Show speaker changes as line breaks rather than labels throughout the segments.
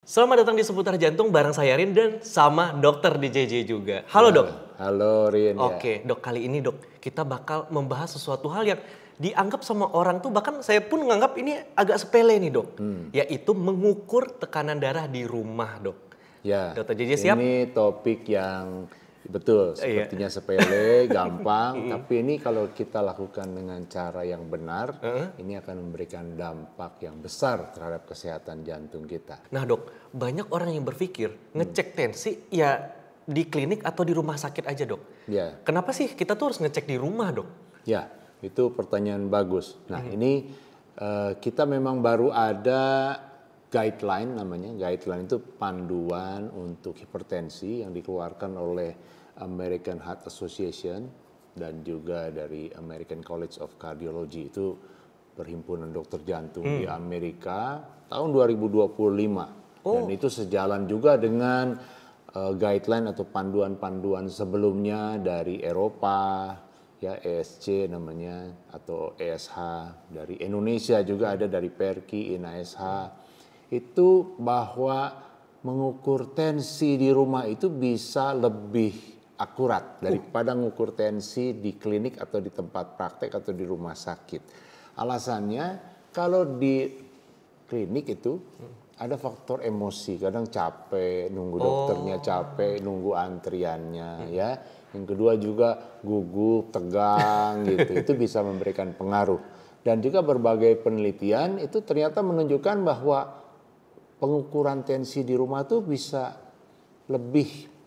Selamat datang di Seputar Jantung bareng saya Rin dan sama dokter di JJ juga. Halo dok.
Halo Rin.
Oke dok, kali ini dok kita bakal membahas sesuatu hal yang dianggap sama orang tuh, bahkan saya pun menganggap ini agak sepele nih dok. Yaitu mengukur tekanan darah di rumah dok.
Ya,
Dokter JJ siap?
ini topik yang betul, sepertinya sepele, gampang, tapi ini kalau kita lakukan dengan cara yang benar, ini akan memberikan dampak yang besar terhadap kesehatan jantung kita.
Nah dok, banyak orang yang berpikir ngecek tensi ya di klinik atau di rumah sakit aja dok.
Ya.
Kenapa sih kita tuh harus ngecek di rumah dok?
Ya, itu pertanyaan bagus. Nah, ini kita memang baru ada guideline namanya. Guideline itu panduan untuk hipertensi yang dikeluarkan oleh American Heart Association dan juga dari American College of Cardiology, itu perhimpunan dokter jantung di Amerika tahun 2025. Dan itu sejalan juga dengan guideline atau panduan-panduan sebelumnya dari Eropa, ya ESC namanya, atau ESH, dari Indonesia juga ada dari Perki, INASH. Itu bahwa mengukur tensi di rumah itu bisa lebih akurat daripada mengukur tensi di klinik atau di tempat praktek atau di rumah sakit. Alasannya kalau di klinik itu ada faktor emosi, kadang capek, nunggu dokternya capek, nunggu antriannya ya. Yang kedua juga gugup, tegang gitu, itu bisa memberikan pengaruh. Dan juga berbagai penelitian itu ternyata menunjukkan bahwa pengukuran tensi di rumah tuh bisa lebih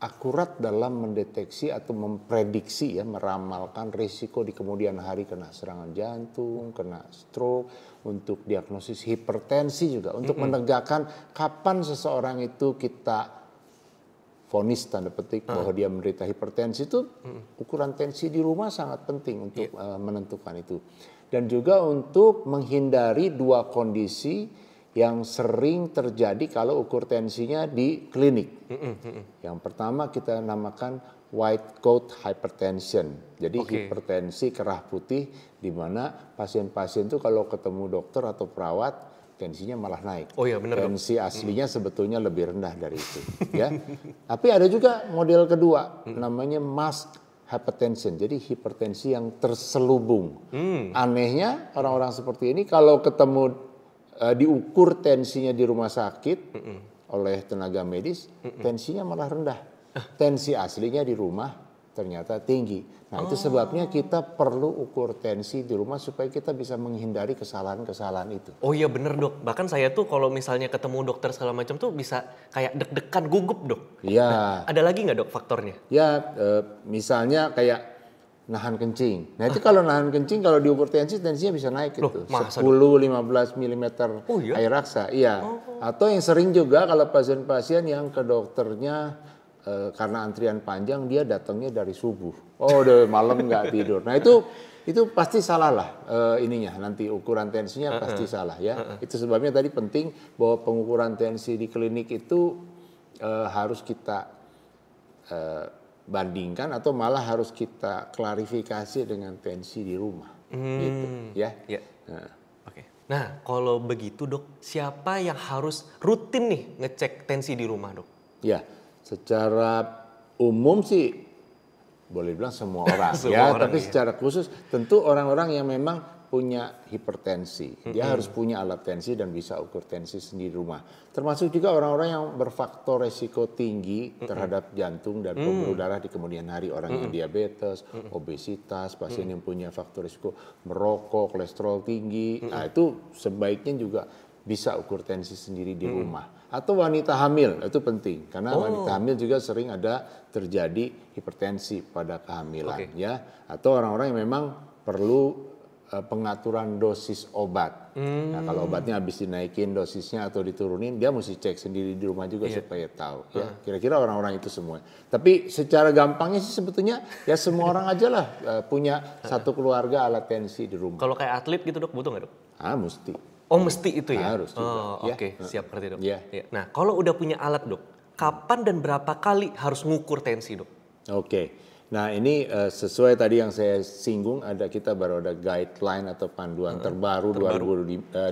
akurat dalam mendeteksi atau memprediksi, ya, meramalkan risiko di kemudian hari kena serangan jantung, kena stroke, untuk diagnosis hipertensi juga, untuk menegakkan kapan seseorang itu kita vonis tanda petik bahwa dia menderita hipertensi. Itu ukuran tensi di rumah sangat penting untuk menentukan itu. Dan juga untuk menghindari dua kondisi yang sering terjadi kalau ukur tensinya di klinik. Yang pertama kita namakan white coat hypertension. Jadi hipertensi kerah putih, di mana pasien-pasien itu kalau ketemu dokter atau perawat tensinya malah naik.
Oh iya benar.
Tensi aslinya sebetulnya lebih rendah dari itu, ya. Tapi ada juga model kedua, namanya masked hypertension. Jadi hipertensi yang terselubung. Anehnya orang-orang seperti ini kalau ketemu diukur tensinya di rumah sakit oleh tenaga medis, tensinya malah rendah. Tensi aslinya di rumah ternyata tinggi. Nah, itu sebabnya kita perlu ukur tensi di rumah supaya kita bisa menghindari kesalahan-kesalahan itu.
Oh iya bener dok, bahkan saya tuh kalau misalnya ketemu dokter segala macam tuh bisa kayak deg-degan, gugup dok.
Iya.
Nah, ada lagi nggak dok faktornya?
Ya, misalnya kayak nahan kencing. Nah, itu kalau nahan kencing, kalau diukur tensinya bisa naik itu. 10-15 mm air raksa. Iya. Atau yang sering juga kalau pasien-pasien yang ke dokternya karena antrian panjang, dia datangnya dari subuh. Oh, udah malam nggak tidur. Nah, itu pasti salah lah ininya. Nanti ukuran tensinya pasti salah ya. Itu sebabnya tadi penting bahwa pengukuran tensi di klinik itu harus kita bandingkan atau malah harus kita klarifikasi dengan tensi di rumah, gitu ya.
Nah, kalau begitu dok, siapa yang harus rutin nih ngecek tensi di rumah dok?
Ya, secara umum sih boleh bilang semua orang tapi secara khusus tentu orang-orang yang memang punya hipertensi. Dia harus punya alat tensi dan bisa ukur tensi sendiri di rumah. Termasuk juga orang-orang yang berfaktor resiko tinggi terhadap jantung dan pembuluh darah di kemudian hari. Orang yang diabetes, obesitas, pasien yang punya faktor resiko merokok, kolesterol tinggi. Nah, itu sebaiknya juga bisa ukur tensi sendiri di rumah. Atau wanita hamil, itu penting. Karena wanita hamil juga sering ada terjadi hipertensi pada kehamilan. Ya. Atau orang-orang yang memang perlu pengaturan dosis obat. Nah, kalau obatnya habis dinaikin dosisnya atau diturunin, dia mesti cek sendiri di rumah juga supaya tahu. Ya, kira-kira orang-orang itu semua. Tapi secara gampangnya sih sebetulnya ya semua orang aja lah punya satu keluarga alat tensi di rumah.
Kalau kayak atlet gitu dok, butuh nggak dok?
Mesti.
Oh mesti itu ya?
Harus juga.
Oke, siap ngerti dok.
Ya.
Nah, kalau udah punya alat dok, kapan dan berapa kali harus ngukur tensi dok?
Oke. Nah, ini sesuai tadi yang saya singgung, kita baru ada guideline atau panduan terbaru 2025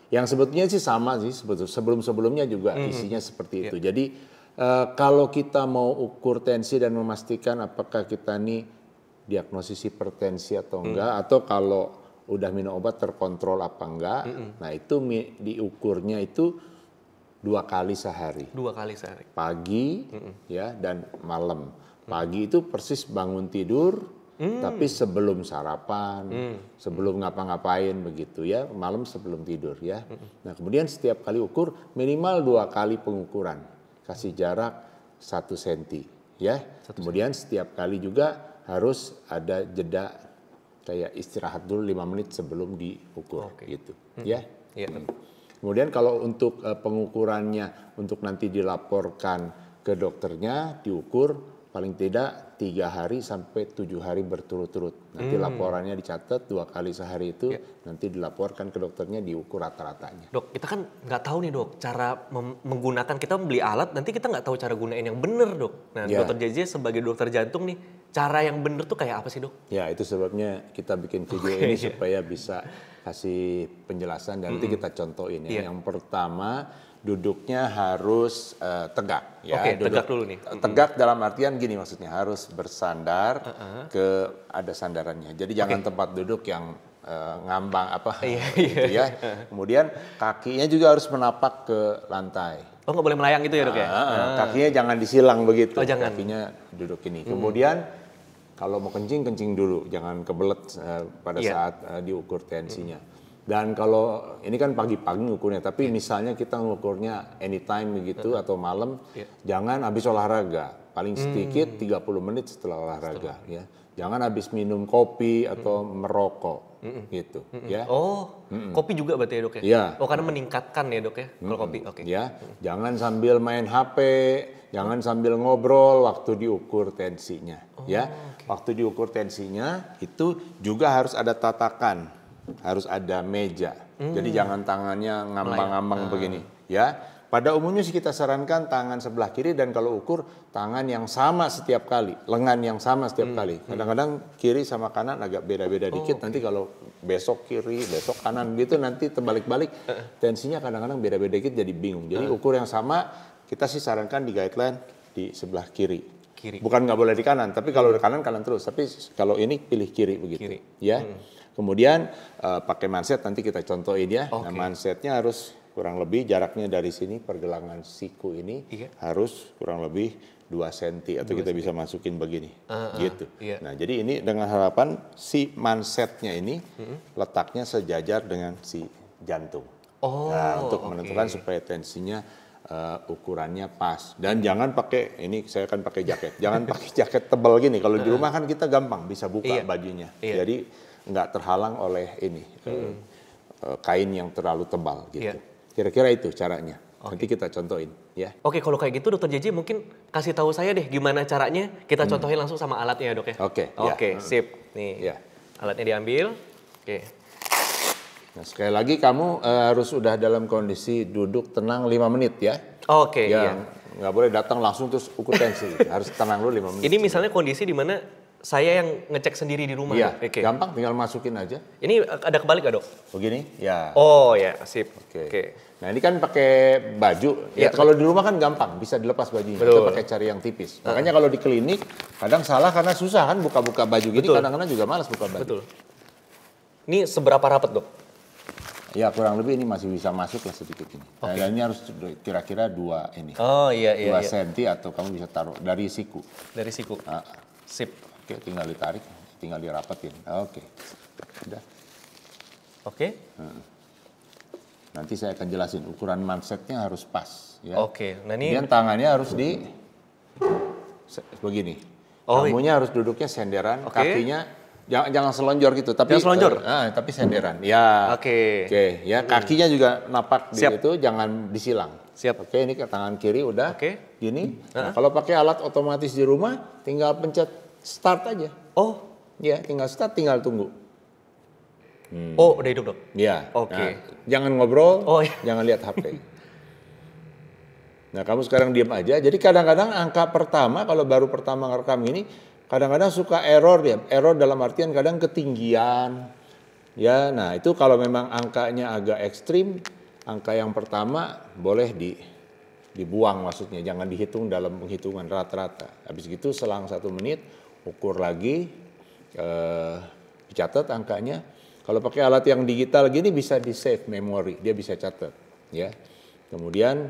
Yang sebetulnya sih sama sih, sebelum-sebelumnya juga isinya seperti itu. Jadi kalau kita mau ukur tensi dan memastikan apakah kita nih diagnosis hipertensi atau enggak, atau kalau udah minum obat terkontrol apa enggak, nah itu diukurnya itu 2 kali sehari.
2 kali sehari.
Pagi ya dan malam. Pagi itu persis bangun tidur, tapi sebelum sarapan, sebelum ngapa-ngapain begitu ya, malam sebelum tidur ya. Nah kemudian setiap kali ukur minimal 2 kali pengukuran, kasih jarak 1 senti ya. Kemudian setiap kali juga harus ada jeda kayak istirahat dulu 5 menit sebelum diukur gitu ya. Kemudian kalau untuk pengukurannya untuk nanti dilaporkan ke dokternya, diukur paling tidak 3 hari sampai 7 hari berturut-turut. Nanti laporannya dicatat 2 kali sehari itu, nanti dilaporkan ke dokternya, diukur rata-ratanya.
Dok, kita kan nggak tahu nih dok, cara menggunakan, kita beli alat, nanti kita nggak tahu cara gunain yang bener dok. Nah dokter JJ sebagai dokter jantung nih, cara yang bener tuh kayak apa sih dok?
Ya itu sebabnya kita bikin video ini supaya bisa kasih penjelasan dan nanti kita contohin ya. Yang pertama, duduknya harus tegak ya.
Tegak dulu nih.
Tegak dalam artian gini maksudnya, harus bersandar ada sandarannya. Jadi jangan tempat duduk yang ngambang gitu ya. Kemudian kakinya juga harus menapak ke lantai.
Oh nggak boleh melayang gitu ya dok ya?
Kakinya jangan disilang begitu.
Jangan.
Kakinya duduk ini. Kemudian kalau mau kencing dulu, jangan kebelet pada saat diukur tensinya. Dan kalau ini kan pagi-pagi ngukurnya, tapi misalnya kita ngukurnya anytime begitu atau malam, jangan habis olahraga, paling sedikit 30 menit setelah olahraga ya. Jangan habis minum kopi atau merokok gitu ya.
Kopi juga berarti ya dok ya?
Iya.
Oh karena meningkatkan ya dok ya kalau kopi.
Ya, jangan sambil main HP, jangan sambil ngobrol waktu diukur tensinya ya. Waktu diukur tensinya itu juga harus ada tatakan. Harus ada meja. Jadi jangan tangannya ngambang-ngambang begini, ya. Pada umumnya sih kita sarankan tangan sebelah kiri, dan kalau ukur tangan yang sama setiap kali, lengan yang sama setiap kali. Kadang-kadang kiri sama kanan agak beda-beda dikit. Nanti kalau besok kiri, besok kanan gitu nanti terbalik-balik. Tensinya kadang-kadang beda-beda dikit jadi bingung. Jadi ukur yang sama kita sih sarankan di guideline di sebelah kiri. Bukan nggak boleh di kanan, tapi kalau di kanan terus. Tapi kalau ini pilih kiri begitu, ya. Kemudian pakai manset nanti kita contohin ya. Nah, mansetnya harus kurang lebih jaraknya dari sini pergelangan siku ini harus kurang lebih 2 cm atau kita bisa masukin begini gitu. Nah, jadi ini dengan harapan si mansetnya ini letaknya sejajar dengan si jantung. Nah, untuk menentukan supaya tensinya ukurannya pas. Dan jangan pakai, ini saya akan pakai jaket. Jangan pakai jaket tebal gini. Kalau di rumah kan kita gampang bisa buka bajunya. Jadi nggak terhalang oleh ini kain yang terlalu tebal gitu. Kira-kira itu caranya. Nanti kita contohin ya.
Oke, kalau kayak gitu dokter JJ mungkin kasih tahu saya deh gimana caranya, kita contohin langsung sama alatnya ya dok ya. Oke, sip. Nih alatnya diambil.
Nah, sekali lagi kamu harus udah dalam kondisi duduk tenang 5 menit ya. Nggak boleh datang langsung terus ukur tensi. Harus tenang dulu 5 menit.
Ini misalnya kondisi di mana saya yang ngecek sendiri di rumah.
Iya, gampang tinggal masukin aja.
Ini ada kebalik gak dok?
Begini, ya.
Oh ya, sip.
Oke. Nah ini kan pakai baju. Ya kalau di rumah kan gampang, bisa dilepas bajunya. Kita pakai cari yang tipis. Makanya kalau di klinik kadang salah karena susah kan buka-buka baju gini. Kadang-kadang juga malas buka baju.
Betul. Ini seberapa rapat dok?
Ya kurang lebih ini masih bisa masuk lah sedikit ini. Nah, ini harus kira-kira 2 ini. 2 senti atau kamu bisa taruh dari siku.
Dari siku. Sip.
Oke, tinggal ditarik, tinggal dirapetin. Oke, udah.
Oke.
Nanti saya akan jelasin ukuran mansetnya harus pas. Ya.
Nah ini.
Kemudian tangannya harus begini. Kamunya harus duduknya senderan, kakinya jangan selonjor gitu, tapi tapi senderan. Ya. Oke, ya kakinya juga napak di itu, jangan disilang.
Siap.
Oke, ini ke tangan kiri udah. Gini. Nah, kalau pakai alat otomatis di rumah, tinggal pencet start aja. Ya, tinggal start, tinggal tunggu.
Udah hidup dok?
Ya. Nah, jangan ngobrol, jangan lihat HP. Nah, kamu sekarang diam aja. Jadi kadang-kadang angka pertama, kalau baru pertama ngerekam ini, kadang-kadang suka error dia. Error dalam artian kadang ketinggian. Ya, nah itu kalau memang angkanya agak ekstrim, angka yang pertama boleh dibuang, maksudnya jangan dihitung dalam penghitungan rata-rata. Habis gitu selang 1 menit ukur lagi, dicatat angkanya. Kalau pakai alat yang digital gini bisa di save memori, dia bisa catat, ya. Kemudian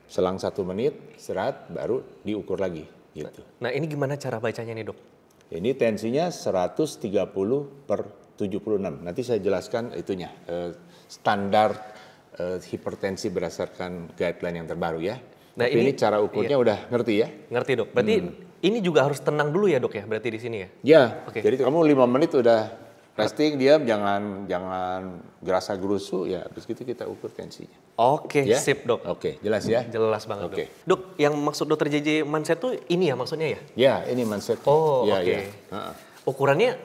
selang 1 menit istirahat baru diukur lagi, gitu.
Nah ini gimana cara bacanya nih dok?
Ini tensinya 130/76. Nanti saya jelaskan itunya, standar hipertensi berdasarkan guideline yang terbaru ya.
Nah,
Tapi ini cara ukurnya udah ngerti ya?
Ngerti dok. Berarti ini juga harus tenang dulu ya dok ya, berarti di sini ya?
Ya,
Oke.
jadi kamu 5 menit udah resting, diam, jangan gerasa gerusu ya. Habis itu kita ukur tensinya.
Oke,
Ya?
sip dok.
Oke, jelas ya?
Jelas banget
Oke.
dok. Dok, yang maksud dokter JJ Manset tuh ini ya maksudnya ya?
Ya, ini mindset.
Oh,
ya,
oke.
ya. Ha-ha.
Ukurannya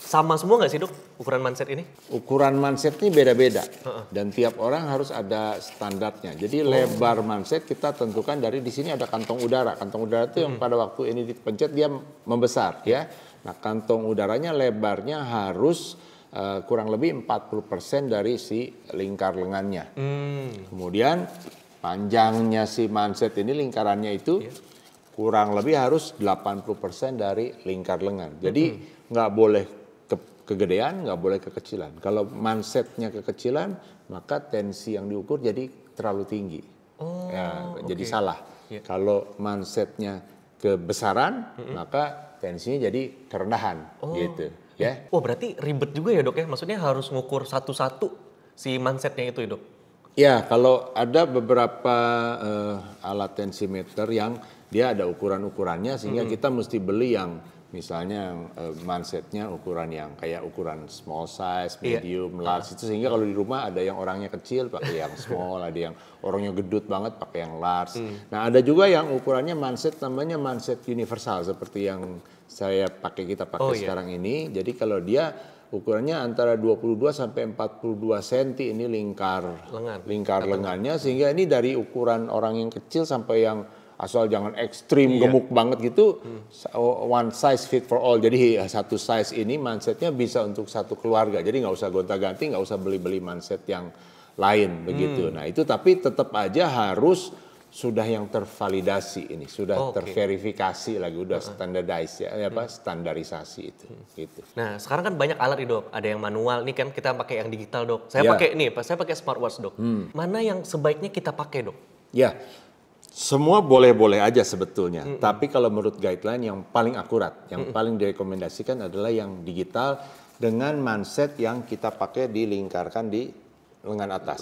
sama semua nggak sih dok, ukuran Manset ini?
Ukuran manset ini beda-beda dan tiap orang harus ada standarnya. Jadi lebar manset kita tentukan dari di sini ada kantong udara. Kantong udara itu yang pada waktu ini dipencet dia membesar ya. Nah, kantong udaranya lebarnya harus kurang lebih 40% dari si lingkar lengannya. Kemudian panjangnya si manset ini lingkarannya itu kurang lebih harus 80% dari lingkar lengan. Jadi nggak boleh kegedean, nggak boleh kekecilan. Kalau mansetnya kekecilan, maka tensi yang diukur jadi terlalu tinggi. Jadi salah. Kalau mansetnya kebesaran, maka tensinya jadi kerendahan, gitu. Ya.
Oh berarti ribet juga ya dok ya? Maksudnya harus ngukur satu-satu si Mansetnya itu ya dok?
Ya, kalau ada beberapa alat tensimeter yang dia ada ukuran-ukurannya, sehingga kita mesti beli yang misalnya yang mansetnya ukuran yang kayak ukuran small size, medium, large itu, sehingga kalau di rumah ada yang orangnya kecil pakai yang small, ada yang orangnya gedut banget pakai yang large. Nah, ada juga yang ukurannya manset namanya manset universal seperti yang kita pakai sekarang ini. Jadi kalau dia ukurannya antara 22 sampai 42 cm ini lingkar lengannya, sehingga ini dari ukuran orang yang kecil sampai yang asal jangan ekstrim gemuk banget gitu, one size fit for all. Jadi satu size ini mansetnya bisa untuk satu keluarga. Jadi nggak usah gonta-ganti, nggak usah beli-beli manset yang lain begitu. Nah itu tapi tetap aja harus sudah yang tervalidasi ini, sudah terverifikasi lagi, udah standarisasi itu. Gitu.
Nah sekarang kan banyak alat nih dok, ada yang manual, nih kan kita pakai yang digital dok. Saya pakai smartwatch dok. Mana yang sebaiknya kita pakai dok?
Ya. Semua boleh-boleh aja sebetulnya, tapi kalau menurut guideline yang paling akurat, yang paling direkomendasikan adalah yang digital dengan manset yang kita pakai dilingkarkan di lengan atas.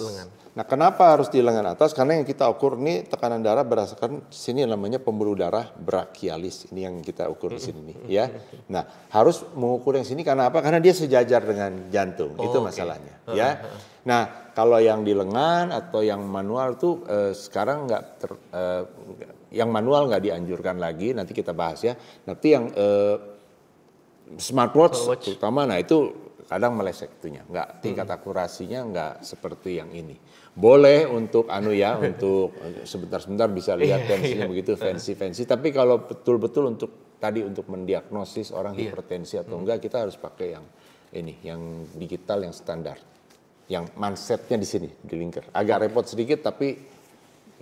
Nah, kenapa harus di lengan atas? Karena yang kita ukur ini tekanan darah berdasarkan sini namanya pembuluh darah brachialis. Ini yang kita ukur di sini nih, ya. Nah, harus mengukur yang sini karena apa? Karena dia sejajar dengan jantung. Itu masalahnya, ya. Nah, kalau yang di lengan atau yang manual tuh sekarang yang manual nggak dianjurkan lagi. Nanti kita bahas ya. Nanti yang smartwatch terutama, nah itu kadang meleset itunya, nggak tingkat akurasinya nggak seperti yang ini. Boleh untuk untuk sebentar-sebentar bisa lihat tensinya begitu fancy. Tapi kalau betul-betul untuk mendiagnosis orang hipertensi atau enggak, kita harus pakai yang ini, yang digital, yang standar, yang mansetnya di sini di lingkar. Agak repot sedikit tapi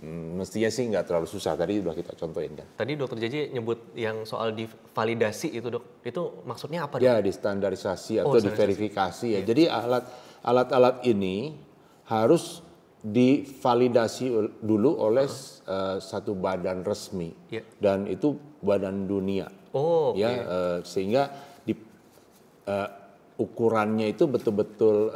mestinya sih nggak terlalu susah. Tadi udah kita contohin kan.
Tadi dokter JJ nyebut yang soal divalidasi itu dok. Itu maksudnya apa dok?
Ya, distandarisasi atau diverifikasi ya. Jadi alat-alat ini harus divalidasi dulu oleh satu badan resmi dan itu badan dunia. Sehingga ukurannya itu betul-betul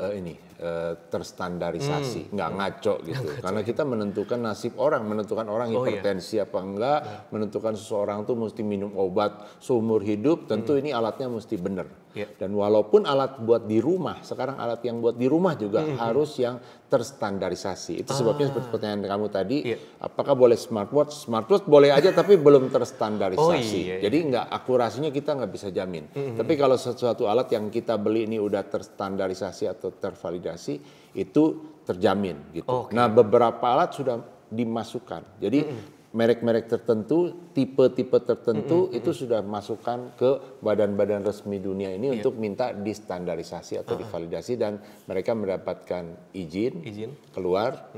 terstandarisasi, nggak ngaco gitu. Karena kita menentukan nasib orang, menentukan orang hipertensi apa enggak, menentukan seseorang tuh mesti minum obat seumur hidup, tentu ini alatnya mesti benar. Dan walaupun alat buat di rumah, sekarang alat yang buat di rumah juga harus yang terstandarisasi. Itu sebabnya seperti pertanyaan kamu tadi, apakah boleh smartwatch? Smartwatch boleh aja tapi belum terstandarisasi. Jadi nggak, akurasinya kita nggak bisa jamin. Tapi kalau sesuatu alat yang kita beli ini udah terstandarisasi atau tervalidasi, itu terjamin gitu. Nah, beberapa alat sudah dimasukkan. Jadi merek-merek tertentu, tipe-tipe tertentu itu sudah masukkan ke badan-badan resmi dunia ini untuk minta distandarisasi atau divalidasi dan mereka mendapatkan izin keluar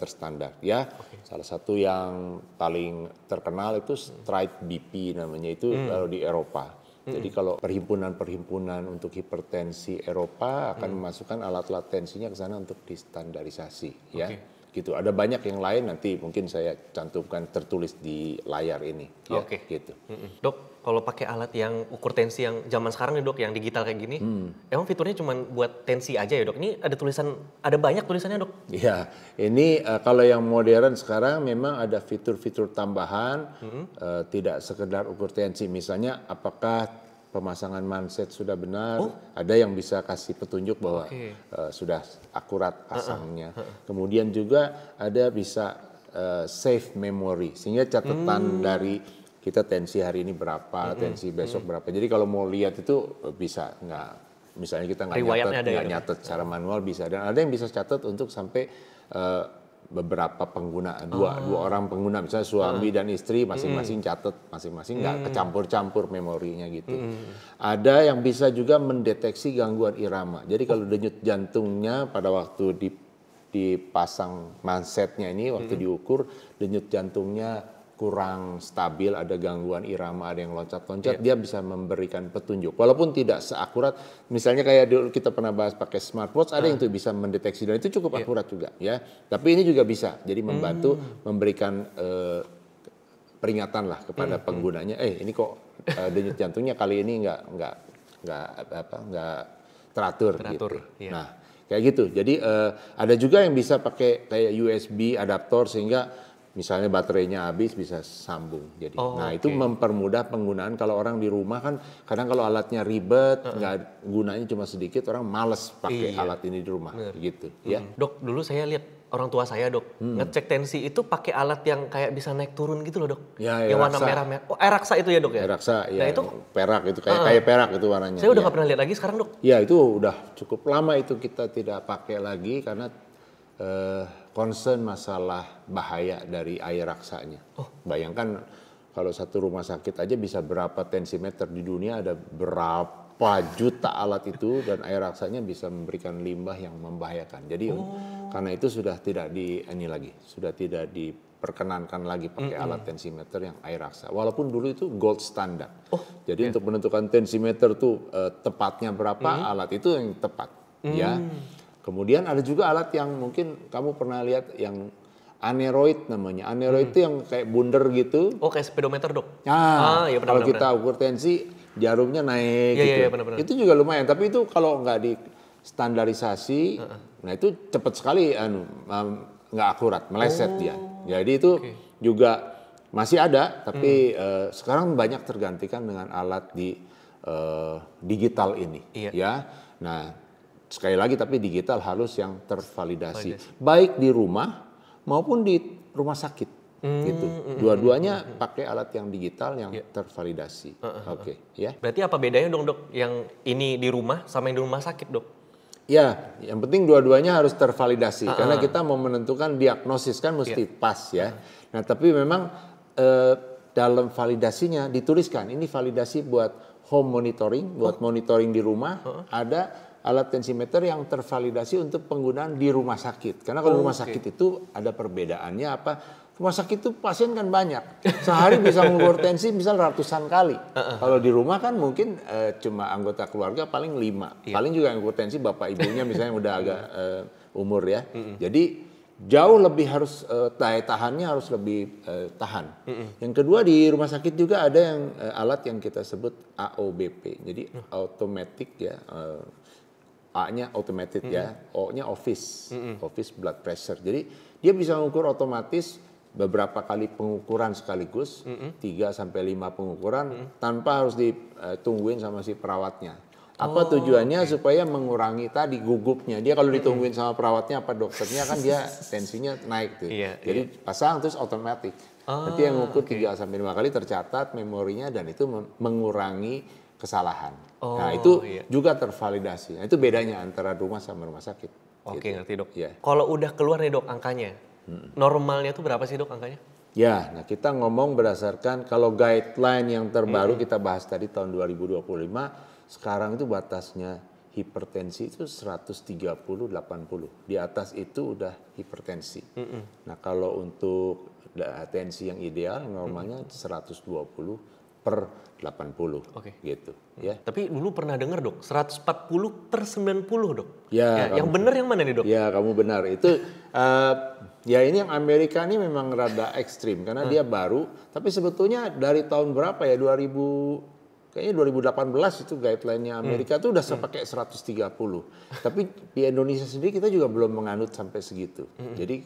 terstandar. Ya, salah satu yang paling terkenal itu Stride BP namanya itu kalau di Eropa. Jadi kalau perhimpunan-perhimpunan untuk hipertensi Eropa akan memasukkan alat-alat tensinya ke sana untuk distandarisasi, ya. Gitu. Ada banyak yang lain nanti mungkin saya cantumkan tertulis di layar ini, ya. Gitu.
Dok, kalau pakai alat yang ukur tensi yang zaman sekarang nih dok, yang digital kayak gini, emang fiturnya cuma buat tensi aja ya dok? Ini ada tulisan, ada banyak tulisannya dok?
Iya, ini kalau yang modern sekarang memang ada fitur-fitur tambahan, tidak sekedar ukur tensi. Misalnya apakah pemasangan manset sudah benar, ada yang bisa kasih petunjuk bahwa sudah akurat pasangnya. Kemudian juga ada bisa save memory, sehingga catatan dari kita tensi hari ini berapa, tensi besok berapa. Jadi kalau mau lihat itu bisa, nggak, misalnya kita nggak nyatet secara manual bisa. Dan ada yang bisa catat untuk sampai beberapa pengguna, dua orang pengguna, misalnya suami dan istri masing-masing catat, masing-masing nggak kecampur-campur memorinya gitu. Ada yang bisa juga mendeteksi gangguan irama. Jadi kalau denyut jantungnya pada waktu dipasang mansetnya ini, waktu diukur denyut jantungnya kurang stabil, ada gangguan irama, ada yang loncat-loncat, dia bisa memberikan petunjuk. Walaupun tidak seakurat, misalnya kayak dulu kita pernah bahas pakai smartwatch, ada yang itu bisa mendeteksi dan itu cukup akurat juga, ya. Tapi ini juga bisa, jadi membantu memberikan peringatan lah kepada penggunanya. Ini kok denyut jantungnya kali ini nggak teratur gitu.
Ya.
Nah, kayak gitu. Jadi ada juga yang bisa pakai kayak USB adaptor sehingga misalnya baterainya habis bisa sambung. Jadi, itu mempermudah penggunaan. Kalau orang di rumah kan kadang kalau alatnya ribet, nggak gunanya cuma sedikit, orang males pakai alat ini di rumah, gitu. Ya.
Dok, dulu saya lihat orang tua saya dok ngecek tensi itu pakai alat yang kayak bisa naik turun gitu loh dok.
Ya,
yang warna merah. Oh, Aeraksa itu ya dok ya?
Aeraksa, ya.
Nah, itu
perak itu kayak perak itu warnanya.
Saya udah nggak pernah lihat lagi sekarang dok.
Ya itu udah cukup lama itu kita tidak pakai lagi karena concern masalah bahaya dari Aeraksanya. Bayangkan kalau satu rumah sakit aja bisa berapa tensimeter, di dunia ada berapa juta alat itu dan Aeraksanya bisa memberikan limbah yang membahayakan. Jadi karena itu sudah tidak sudah tidak diperkenankan lagi pakai alat tensimeter yang Aeraksa. Walaupun dulu itu gold standard. Jadi untuk menentukan tensimeter tuh tepatnya berapa, alat itu yang tepat, ya. Kemudian ada juga alat yang mungkin kamu pernah lihat yang aneroid namanya. Aneroid itu yang kayak bundar gitu.
Oh, kayak speedometer dok?
Nah, kalau kita ukur tensi jarumnya naik gitu.
Iya, benar.
Itu juga lumayan, tapi itu kalau nggak distandarisasi, nah itu cepat sekali nggak akurat, meleset dia. Jadi itu juga masih ada, tapi sekarang banyak tergantikan dengan alat di digital ini. Ya. Nah, sekali lagi tapi digital harus yang tervalidasi. Baik di rumah maupun di rumah sakit. Gitu. Dua-duanya pakai alat yang digital yang tervalidasi. Ya.
Berarti apa bedanya dok yang ini di rumah sama yang di rumah sakit dok?
Ya, yang penting dua-duanya harus tervalidasi karena kita mau menentukan diagnosis kan mesti pas ya. Nah, tapi memang dalam validasinya dituliskan ini validasi buat home monitoring, buat monitoring di rumah, ada alat tensimeter yang tervalidasi untuk penggunaan di rumah sakit. Karena kalau rumah sakit itu ada perbedaannya apa? Rumah sakit itu pasien kan banyak. Sehari bisa mengukur tensi misal ratusan kali. Kalau di rumah kan mungkin cuma anggota keluarga paling 5. Paling juga yang mengukur tensi bapak ibunya misalnya udah agak umur ya. Jadi jauh lebih harus daya tahannya harus lebih tahan. Yang kedua di rumah sakit juga ada yang alat yang kita sebut AOBP. Jadi automatic ya. A-nya automated ya, O-nya office blood pressure. Jadi dia bisa mengukur otomatis beberapa kali pengukuran sekaligus, 3 sampai 5 pengukuran tanpa harus ditungguin sama si perawatnya. Apa tujuannya? Supaya mengurangi tadi gugupnya. Dia kalau ditungguin sama perawatnya apa dokternya kan dia tensinya naik tuh. Jadi pasang terus otomatis. Nanti yang mengukur 3 sampai 5 kali tercatat memorinya dan itu mengurangi kesalahan. Nah itu juga tervalidasi. Nah, itu bedanya antara rumah sama rumah sakit.
Oke,
gitu.
ngerti dok.
Ya.
Kalau udah keluar nih dok angkanya, normalnya tuh berapa sih dok angkanya?
Ya, nah kita ngomong berdasarkan kalau guideline yang terbaru kita bahas tadi tahun 2025, sekarang itu batasnya hipertensi itu 130/80. Di atas itu udah hipertensi. Nah, kalau untuk tensi yang ideal normalnya 120/80
Oke.
gitu, ya.
Tapi dulu pernah dengar dok, 140/90 dok.
Ya,
Yang benar yang mana nih dok?
Ya, kamu benar. Itu ya ini yang Amerika ini memang rada ekstrim karena dia baru, tapi sebetulnya dari tahun berapa ya kayaknya 2018 itu guideline-nya Amerika tuh udah pakai 130. Tapi di Indonesia sendiri kita juga belum menganut sampai segitu. Jadi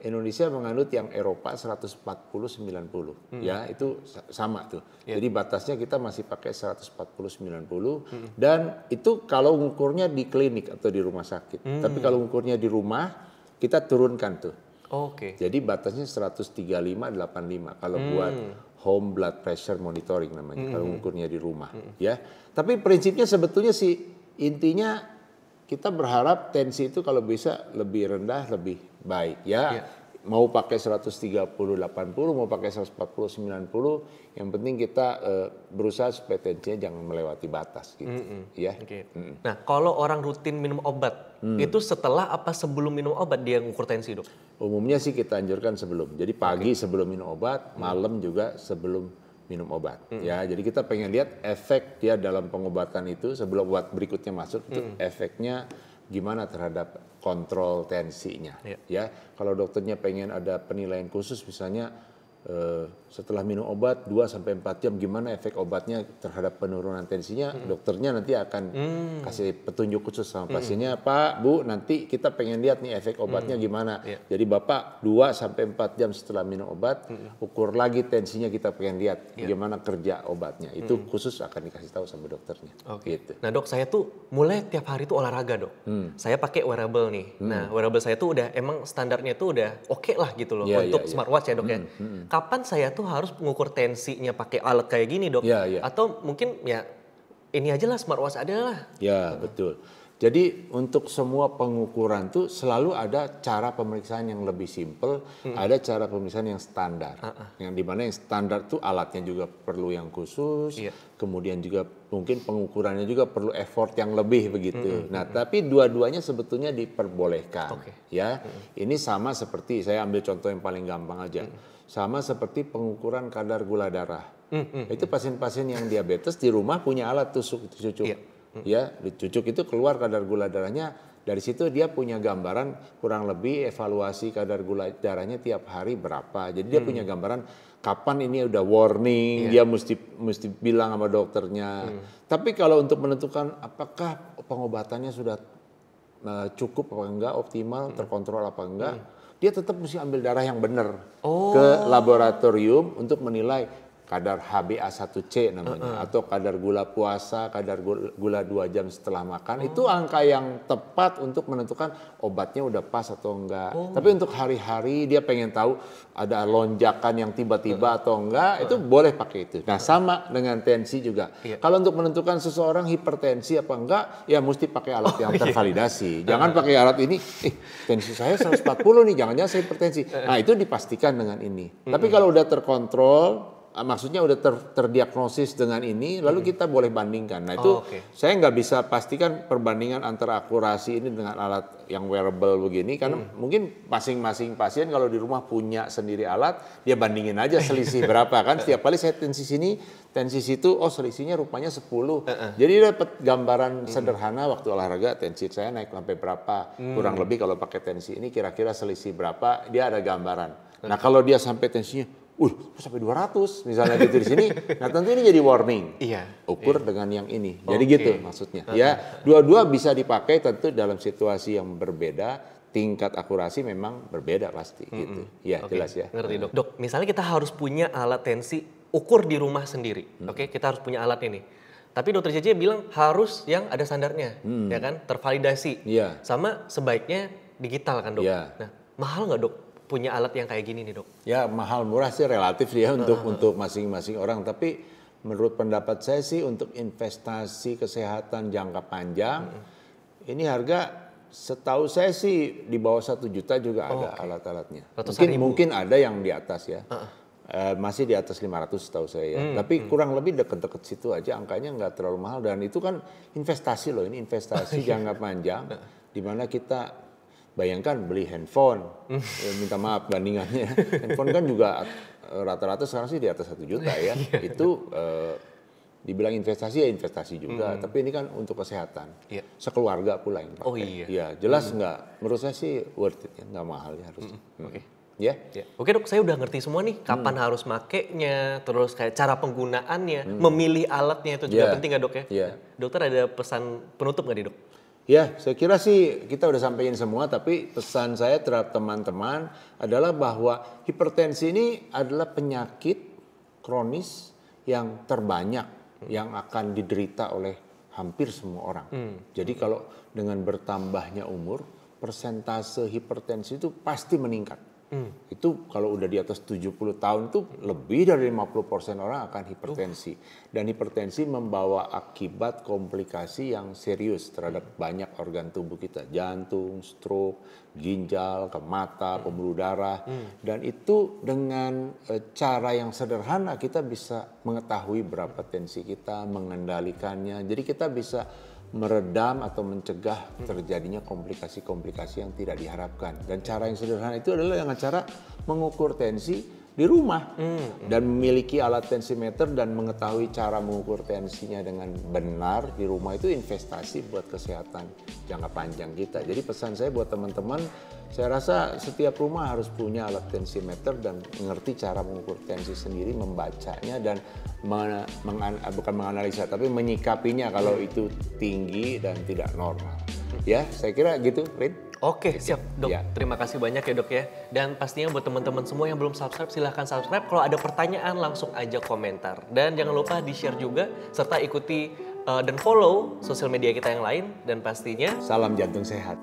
Indonesia menganut yang Eropa 140/90. Ya, itu sama tuh. Jadi batasnya kita masih pakai 140/90 dan itu kalau ngukurnya di klinik atau di rumah sakit. Tapi kalau ngukurnya di rumah kita turunkan tuh.
Oke.
Jadi batasnya 135/85 kalau buat home blood pressure monitoring namanya kalau ngukurnya di rumah, ya. Tapi prinsipnya sebetulnya sih intinya kita berharap tensi itu kalau bisa lebih rendah lebih baik, ya. Mau pakai 130/80, mau pakai 140/90, yang penting kita berusaha supaya tensinya jangan melewati batas gitu, ya.
Nah, kalau orang rutin minum obat, itu setelah apa sebelum minum obat dia ngukur tensi dok?
Umumnya sih kita anjurkan sebelum. Jadi pagi sebelum minum obat, malam juga sebelum minum obat. Ya, jadi kita pengen lihat efek dia dalam pengobatan itu sebelum obat berikutnya masuk itu efeknya gimana terhadap kontrol tensinya. Ya, kalau dokternya pengen ada penilaian khusus misalnya setelah minum obat 2-4 jam gimana efek obatnya terhadap penurunan tensinya, dokternya nanti akan kasih petunjuk khusus sama pasiennya, Pak, Bu, nanti kita pengen lihat nih efek obatnya gimana. Jadi Bapak 2-4 jam setelah minum obat, ukur lagi tensinya, kita pengen lihat gimana kerja obatnya. Itu khusus akan dikasih tahu sama dokternya. Gitu.
Nah dok, saya tuh mulai tiap hari tuh olahraga dok. Saya pakai wearable nih. Nah wearable saya tuh udah emang standarnya tuh udah oke lah gitu loh untuk smartwatch ya dok ya. Kapan saya tuh harus mengukur tensinya pakai alat kayak gini dok? Atau mungkin ya ini aja lah smartwatch ada lah.
Ya betul. Jadi untuk semua pengukuran tuh selalu ada cara pemeriksaan yang lebih simpel, ada cara pemeriksaan yang standar. Yang dimana yang standar tuh alatnya juga perlu yang khusus, kemudian juga mungkin pengukurannya juga perlu effort yang lebih begitu. Nah tapi dua-duanya sebetulnya diperbolehkan. Ya, ini sama seperti saya ambil contoh yang paling gampang aja. Sama seperti pengukuran kadar gula darah. Itu pasien-pasien yang diabetes di rumah punya alat tusuk cucuk. Ya, dicucuk itu keluar kadar gula darahnya. Dari situ dia punya gambaran kurang lebih evaluasi kadar gula darahnya tiap hari berapa. Jadi dia punya gambaran kapan ini udah warning, dia mesti bilang sama dokternya. Tapi kalau untuk menentukan apakah pengobatannya sudah cukup apa enggak, optimal, terkontrol apa enggak, dia tetap mesti ambil darah yang benar ke laboratorium untuk menilai kadar HbA1c namanya, atau kadar gula puasa, kadar gula 2 jam setelah makan. Itu angka yang tepat untuk menentukan obatnya udah pas atau enggak. Tapi untuk hari-hari dia pengen tahu ada lonjakan yang tiba-tiba atau enggak, itu boleh pakai itu. Nah sama dengan tensi juga. Kalau untuk menentukan seseorang hipertensi apa enggak, ya mesti pakai alat yang tervalidasi. Jangan pakai alat ini, tensi saya 140 nih, jangan-jangan saya hipertensi. Nah itu dipastikan dengan ini. Tapi kalau udah terkontrol, maksudnya udah terdiagnosis dengan ini, lalu kita boleh bandingkan. Nah itu saya nggak bisa pastikan perbandingan antara akurasi ini dengan alat yang wearable begini, karena mungkin masing-masing pasien kalau di rumah punya sendiri alat, dia bandingin aja selisih berapa kan. Setiap kali saya tensi sini, tensi situ, oh selisihnya rupanya 10. Jadi dapat gambaran sederhana waktu olahraga, tensi saya naik sampai berapa. Kurang lebih kalau pakai tensi ini kira-kira selisih berapa, dia ada gambaran. Nah kalau dia sampai tensinya sampai 200 misalnya gitu di sini. Nah tentu ini jadi warning. Ukur dengan yang ini. Jadi gitu maksudnya. Ya, dua-dua bisa dipakai tentu dalam situasi yang berbeda. Tingkat akurasi memang berbeda pasti gitu. Ya, jelas ya.
Ngerti dok. Dok, misalnya kita harus punya alat tensi ukur di rumah sendiri. Kita harus punya alat ini. Tapi dokter JJ bilang harus yang ada standarnya, ya kan? Tervalidasi. Sama sebaiknya digital kan dok. Nah, mahal nggak dok punya alat yang kayak gini nih dok?
Ya mahal murah sih relatif ya untuk masing-masing orang. Tapi menurut pendapat saya sih untuk investasi kesehatan jangka panjang, ini harga Setahu saya sih di bawah 1 juta juga ada alat-alatnya.
Ratusan ribu.
Mungkin ada yang di atas ya. Masih di atas 500 setahu saya ya. Tapi kurang lebih deket-deket situ aja, angkanya nggak terlalu mahal. Dan itu kan investasi loh, ini investasi jangka panjang. Di mana kita bayangkan beli handphone, minta maaf bandingannya. Handphone kan juga rata-rata sekarang sih di atas 1 juta ya. Itu dibilang investasi ya investasi juga, tapi ini kan untuk kesehatan, sekeluarga pula yang pakai.
Oh iya.
Ya jelas nggak, menurut saya sih worth it ya, nggak mahal ya harusnya. Ya.
Oke dok, saya udah ngerti semua nih, kapan harus makainya, terus kayak cara penggunaannya, memilih alatnya itu juga penting nggak dok ya? Dokter ada pesan penutup nggak nih dok?
Ya, saya kira sih kita udah sampaikan semua, tapi pesan saya terhadap teman-teman adalah bahwa hipertensi ini adalah penyakit kronis yang terbanyak yang akan diderita oleh hampir semua orang. Jadi kalau dengan bertambahnya umur, persentase hipertensi itu pasti meningkat. Itu kalau udah di atas 70 tahun tuh lebih dari 50% orang akan hipertensi. Dan hipertensi membawa akibat komplikasi yang serius terhadap banyak organ tubuh kita. Jantung, stroke, ginjal, ke mata, pembuluh darah. Dan itu dengan cara yang sederhana kita bisa mengetahui berapa tensi kita, mengendalikannya. Jadi kita bisa meredam atau mencegah terjadinya komplikasi-komplikasi yang tidak diharapkan. Dan cara yang sederhana itu adalah dengan cara mengukur tensi di rumah dan memiliki alat tensimeter dan mengetahui cara mengukur tensinya dengan benar di rumah itu investasi buat kesehatan jangka panjang kita. Jadi pesan saya buat teman-teman, saya rasa setiap rumah harus punya alat tensimeter dan mengerti cara mengukur tensi sendiri, membacanya dan bukan menganalisa tapi menyikapinya kalau itu tinggi dan tidak normal. Ya, saya kira gitu, Rin.
Oke, siap dok. Terima kasih banyak ya dok ya. Dan pastinya buat teman-teman semua yang belum subscribe, silahkan subscribe. Kalau ada pertanyaan langsung aja komentar. Dan jangan lupa di-share juga, serta ikuti dan follow sosial media kita yang lain. Dan pastinya
salam jantung sehat.